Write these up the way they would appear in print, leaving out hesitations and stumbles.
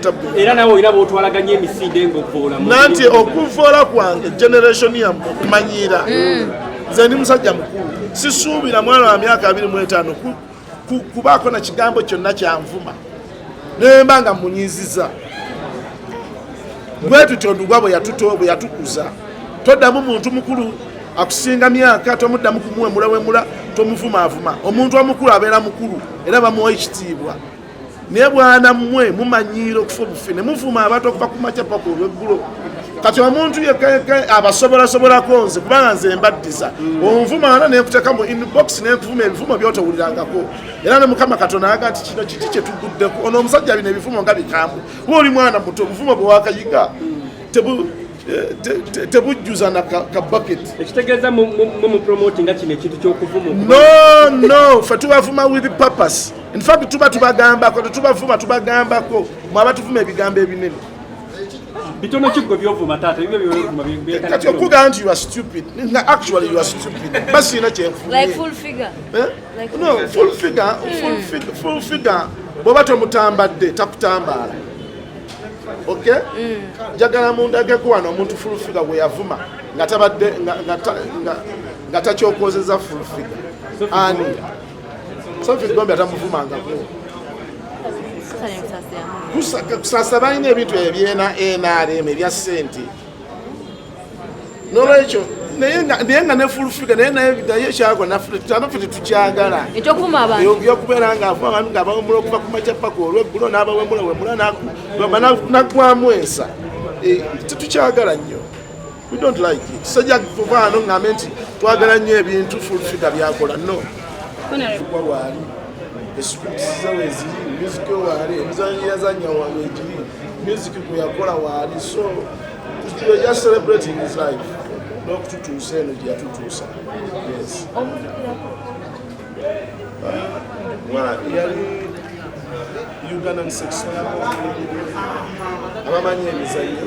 tabu era nawe olina bw'otwalaganya emisinde ng'ovoola nanti okuvoola kwange generation yammwe okumanyira nze ndi musajja mukulu sisuubira mwana wa myaka 25 kubaako na kigambo kyonna kyanvuma nemba nga munyiiziza bwe tutyo ndugwa bwe yatukuza toddamu muntu mukulu akusinga myaka tomuddamu kumuwemulawemula tomuvumaavuma omuntu omukulu abeera mukulu era bamuwa ekitiibwa naye bwana mmwe mumanyiira okufa obufi ne muvuma abato okuva ku makya paka olweggulo kati omuntu abasobolasobolako nze kubanga nze mbaddiza onvuma wana nenkuteka mu inbox nenkuvuma ebivumo byotowulirangako era ne mukama katonda aga nti kino kiki kyetuguddeko ono omusajja bino ebivumo nga bikambwe kuba oli mwana muto obuvumo bwe wakayiga tebujjuza na kabaketi ekitegeeza mu promoting kino ekintu ky'okuvuma no fe tubavuma with purpose in fact tubagambako tetubavuma tubagambako mwaba tuvuma ebigambo ebinene bitono kigwe byovuma taata kati okugamba nti you are stupid actually you are stupid basina kyenfuna like full figure no full figure bwoba tomutambadde takutambaala okay njagala mundageko wano omuntu full figure bwe yavuma nga tabadde nga takyokozeza full figure ani Sophie Gombe atamuvumangako kusasa balina ebintu ebyena NRM ebya ssente nolwekyo naye nga ne full figure naye kyagwa naffe tetukyagala yokubeera nga avuma abantu ng'abawemula okuva ku makya paka olweggulo n'abawemulawemula nagwamu ensa tetukyagala nnyo we don't like it sajja kuvaano ng'ambe nti twagala nnyo ebintu full figure byakola no waali esikusiza weziri music waali emizanyo yazanya wegiri music gwe yakola waali so we're just celebrating his life n'okututuusa eno gye yatutuusa yes yali Ugandan sex abamanyi emizanyo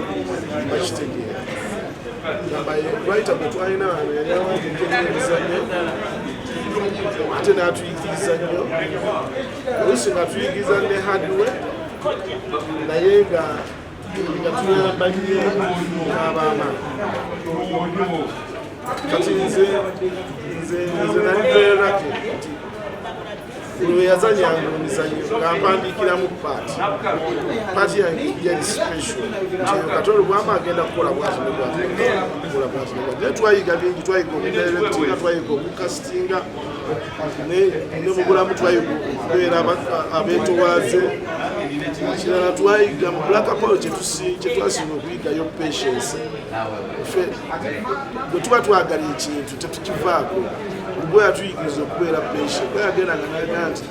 bakitegeera right up twalina wano yali awangekenya emizanyo ate n'atuyigiriza nnyo oluusi nga tuyigiriza ne hardware naye nga tuyamba nnyo n'abaamaani kati nze nali very lucky lwe yazanyanga emizanyo nga mpandiikiramu paati yange yali special nti Kato Lubwama agenda kukola bwati naye twayiga bingi twayiga okudirectinga twayiga okukasitinga ne mu bulamu twayiga okubeera abeetowaaze kirala twayiga mu Black Apollo kyetwasinga okuyigayo patience ffe bwe tuba twagala ekintu tetukivaako bwe yatuyigiriza okubeera patient bwe yagendanga naga nti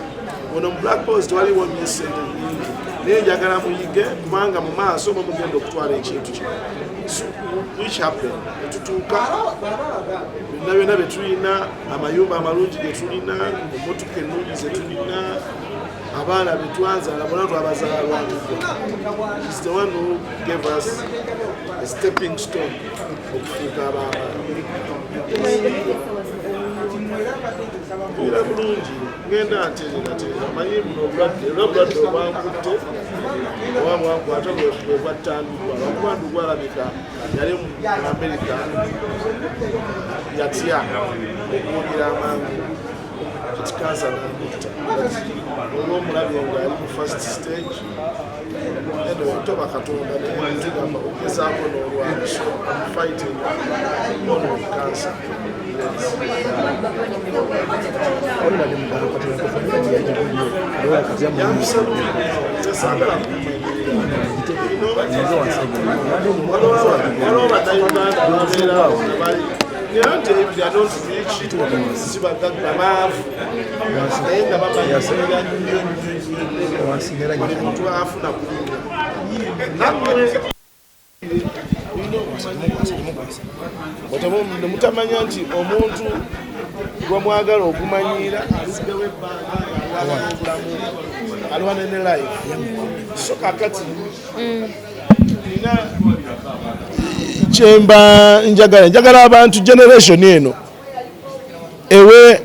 ono mu Black Apollo tewaliwo myesente nyingi naye njagala muyige kubanga mu maaso mwe mugenda okutwala ekintu kino which happen netutuuka byonna bye tulina amayumba amalungi ge tulina emmotoka ennungi ze tulina abaana be twanzaala bona twabazaala lwatuko is the one who gave us a stepping stone okufuuka abaamaani era bulungi ngenda nteererateera manyi buno obulwadde obwankutte oba bwankwata bwe bwattandikwa lwakuba ndugwalabika yali mu Amerika yatya okuwulira amangu ekikansa namutta olw'omulabye nga yali mu first stage toba Katonda naye tugamba okugezaako n'olwabyo fighting on cancer mutamanya nti omuntu gwamwagala okumanyira asigawo ebbanga alwana ne life so kakati nina kyemba njagala abantu generation eno ewe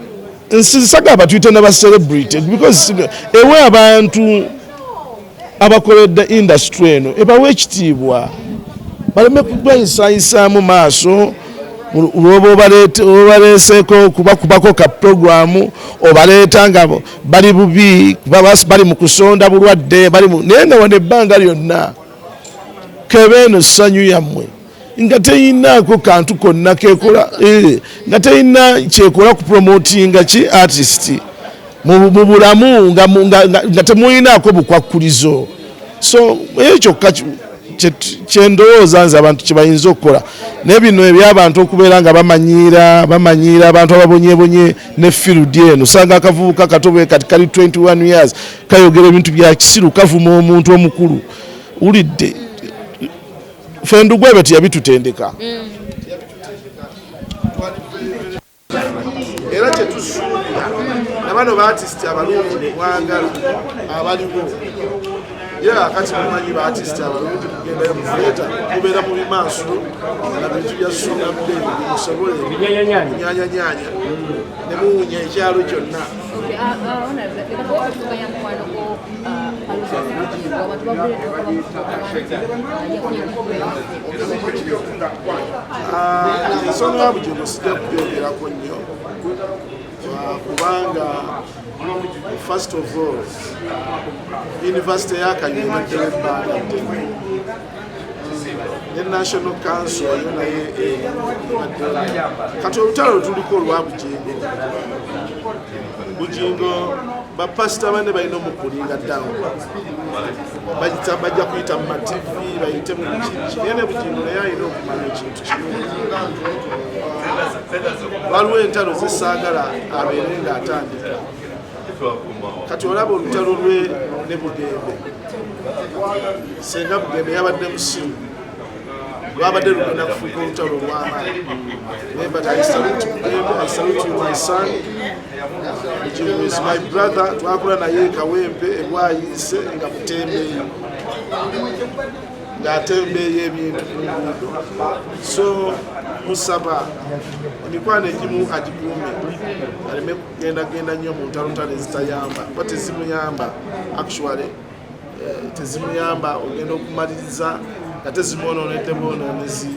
nsisaga abatuyite n'aba celebrated because ewe abantu abakoledde industry eno ebawe ekitiibwa baleme kugwayisayisaamu maaso lwoba obaleeseeko kubakubako ka programu obaleeta nga bali bubi bali mu kusonda bulwadde naye nga wano ebbanga lyonna kebeeno ssanyu yammwe nga teyinaako kantu konna kekola nga teyina kyekola kupromotinga ki artist mu bulamu nga temuyinaako bukwakkulizo so ekyo kyendowooza nze abantu kyebayinza okukola naye bino ebyabantu okubeera nga bamanyiira abantu ababonyebonye ne field eno osanga akavubuka katobe kati kali 21 years kayogera ebintu bya kisiru kavuma omuntu omukulu ulidde fendu gwebe tiyabitutendeka era kyetusuubira nabano baartist abalungi mwagala abaliwo era kati mumanyi baartist abalungi kugendayo mufuleeta kubeera mu bimaaso na bintu bya songa mubeebi bimusobole nyanyanyaanya ne muwunya ekyalo kyonna ensonga ya Bugembe sijja kugyogerako nnyo kubanga first of all university yakanyuma ddala ebbanga ddene ne national council yo naye kati olutalo tuliko olwa Bujingo bapasita bane balina omukulinga down bajja kuyita mu mativi bayite mu kiki naye ne Bujingo naye alina okumanya ekintu waliwo entalo zesaagala abeere ng'atandika kati olaba olutalo lwe ne Bugembe senga Bugembe yabadde musimu lwabadde lugenda kufuuka olutalo olw'amaanyi naye but I salute Bugembe, I salute you my son. Bujingo is my brother. Twakula naye Kawempe ebwayise nga mutembeeyi ng'atembeeyi ebintu ku nguudo so musaba emikwano egimu agikuume aleme kugendagenda nnyo mu ntalontalo ezitayamba kuba tezimuyamba actually tezimuyamba ogenda okumaliriza nga tezimwonoonedde bwonoonezi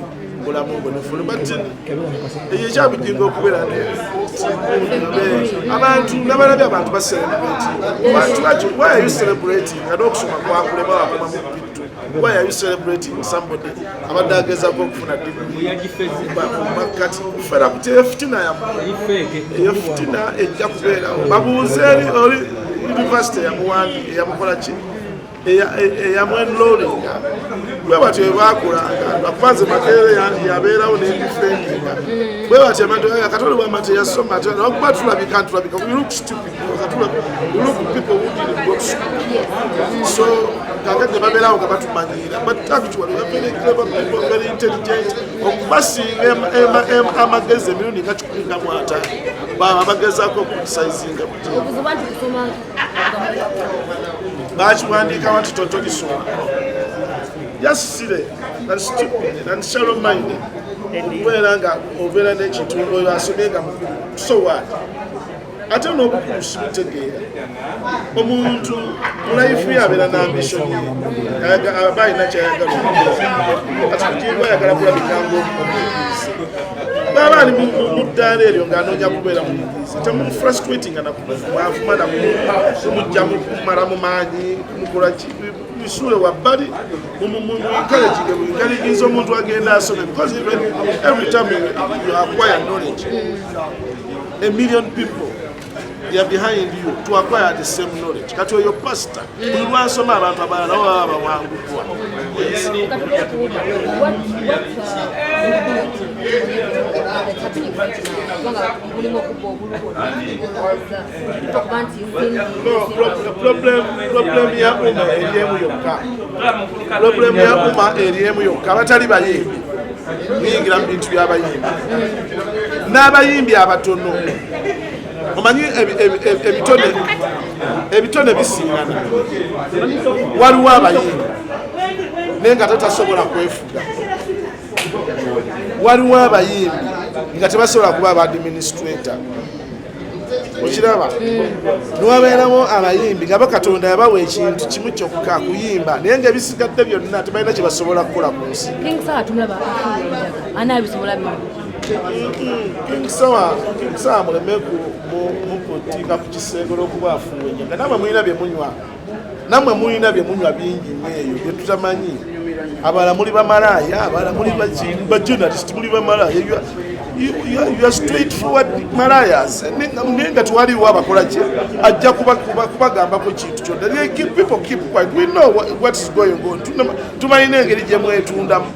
bulamu obunefu but eyo ekya Bujingo okubeera abantu nabalabye abantu bacelebrate why are you celebrating nga n'okusoma kwakulema wakoma mu bittu why are you celebrating somebody abadde agezaako okufuna digrimakati kufera kuti eyo fitina eyo fitina ejja kubeerawo babuuze oli university eyamukola ki eyamwenlolinga bwe batyo ebakulanga bakubanze makerere yabeerawo n'endifendinga bwe batyo abantu katoli bwama teyasoma okuba tulabika we look stupid we look people who didn't go to school so kakadde babeerawo nga batumanyiira but actually we are very clever people, very intelligent okubasinga amagezi emirundi nga 15 baba bagezaako okulisaizinga bakiwandiika wanti totolisoma just silly and stupid and shallow minded okubeera nga obeera n'ekintu oyo asomye nga mukulu so what ate n'obukulu sibutegeera omuntu mulaifu yabeera n'ambisoni aba alina kyayagala ati Bujingo ayagala kulabikanga omuyizi baba ali mu ddaala eryo ng'anoonya kubeera muyigirize temumufrustratinga nakumwavuma nakumujja mukumala mu maanyi kumukola bisuule wabbali muyinkalejinga omuntu agenda asome because even every time you acquire knowledge a million people they are behind you to acquire the same knowledge. Kati oyo pastor buli lwansoma abantu abalala nabo baba bawangudwa. Problem ya umma eriemu yokka. Problem ya umma eriemu yokka abatali bayimbi biyingira mu bintu by'abayimbi n'abayimbi abatono omanyi ebitone bisingana waliwo abayimbi naye nga tatasobola kwefuga waliwo abayimbi nga tebasobola kuba aba administrator okiraba niwabeeramu abayimbi nga bakatonda yabawa ekintu kimu kyokka kuyimba naye nga ebisigadde byonna tebalina kye basobola kukola ku nsi Kingsama muleme mukutika ku kisenge olw'okuba afuuwe ennyanga nammwe mulina bye munywa bingi eyo bye tutamanyi abalala muli bamalaaya abalala muli bajournalist muli bamalaaya you are straightforward malayas naye nga tewaliwo abakola ki ajja kubagambako kintu kyonna people keep quiet we know what is going on tumalina engeri gye mwetundamu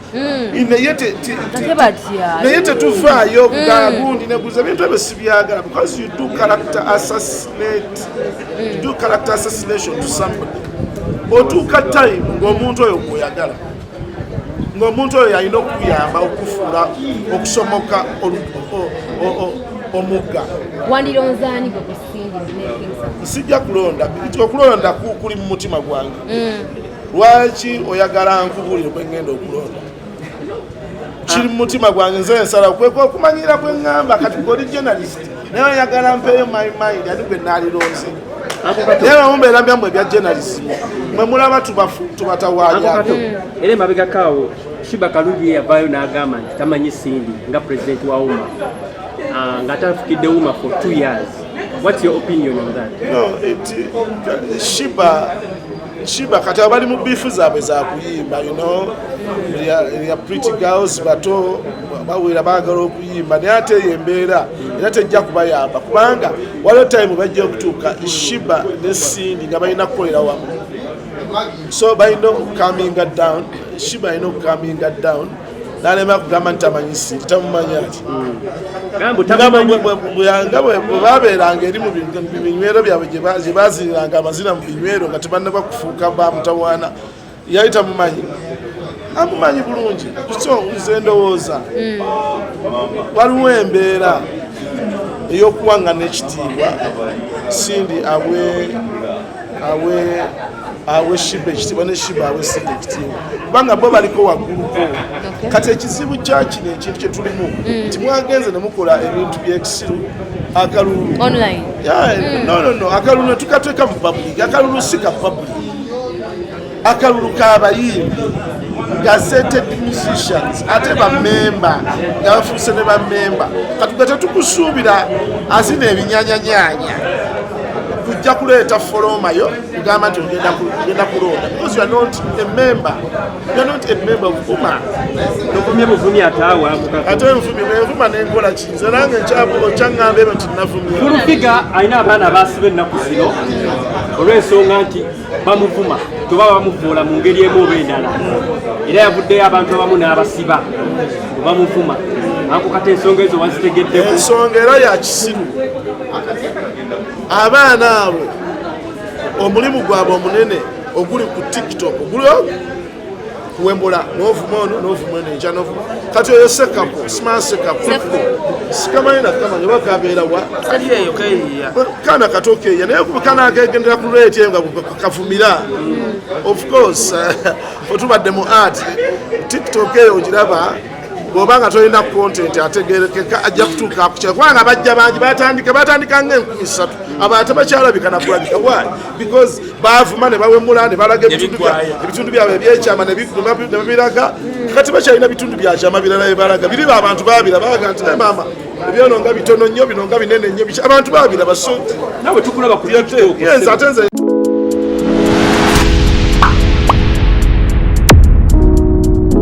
naye tetuvaayo nga gundi neguza ebintu ebyo sibyagala because you do character assassination to somebody otuuka time ng'omuntu oyo gw'oyagala ng'omuntu oyo yalina okuyamba okufuula okusomoka omugga nsijja kulonda okulonda kuli mu mutima gwange lwaki oyagala nkubulire kwe ngenda okulonda kiri mu mutima gwange nze nsala kweka okumanyira kwe ŋŋamba kati goli journalist naye oyagala mpeeyo my mind ati gwe naalirooze naye mumbeera byammwe ebya journalism mwe mulaba tubatawaanya era emabegakaawo Shiba Kalungi yavaayo n'agamba nti tamanyi Sindi nga president wa UMA nga tafukidde UMA for 2 years. What's your opinion on that? No, Shiba kati abali mu bifu zaabwe za kuyimba, you know, they are pretty girls bato bawera baagala okuyimba naye ate embeera era tejja kubayamba kubanga waliwo time bajja okutuuka Shiba ne Sindi nga balina kukolera wamu. So balina okukaminga down, Shiba alina okukaminga down n'alema kugamba nti tamanyi Sindi tamumanya ati nga bwe babeeranga eri mu binywero byabwe gye baaziranga amazina mu binywero nga tebannaba kufuuka bamutawaana yali tamumanyi amumanyi bulungi. So nze ndowooza waliwo embeera ey'okuwangana ekitiibwa Sindi awe Shiba ekitiibwa ne Shiba awe Sindi ekitiibwa kubanga bo baliko wagguluko. Kati ekizibu kya kino ekintu kye tulimu nti mwagenze ne mukola ebintu by'ekisiru akalulu online. No, akalulu ne tukateeka mu public. Akalulu si ka public, akalulu k'abayimbi gazetted musicians ate bamemba nga bafuuse ne bamemba katuga tetukusuubira azina ebinyanyanyanya kujja kuleeta folomayo kugamba nti ogenda kulonda because you are not a member of UMA. Nokumye buvumi ataawa ate envuma nenkola kinze nange okyaŋŋamba ebyo nti navumya Figa alina abaana abaasiba ennaku zino olw'ensonga nti bamuvuma tuba bamuvuula mu ngeri emu oba endala era yavuddeyo abantu abamu n'abasiba bamuvuma ako kati ensonga ezo wazitegeddeko. Ensonga era ya kisiru abaana abo omulimu gwabwe omunene oguli ku TikTok ogulio kuwembola n'ovuma ono n'ovuma eno enkya n'ovuma kati oyo Sekapo Smart Sekapo sikamanyi nakamanyi oba kabeera wa kana katokeeya naye kana akegendera ku rate eyo nga kavumira. Of course otubadde mu art TikTok eyo ogiraba bw'obanga tolina content ategerekeka ajja kutuuka akukira kubanga bajja bangi batandika nga 3,000 abalala tebakyalabika nakulabika. Why? Because baavuma ne bawemula ne balaga ebitundu byabwe ebyekyama ne babiraga kati bakyalina bitundu byakyama birala bye biriba abantu baabira balaga nti maama ebyono nga bitono nnyo bino nga binene nnyo abantu baabira baso nawe tukulaba ku TikTok. Yes,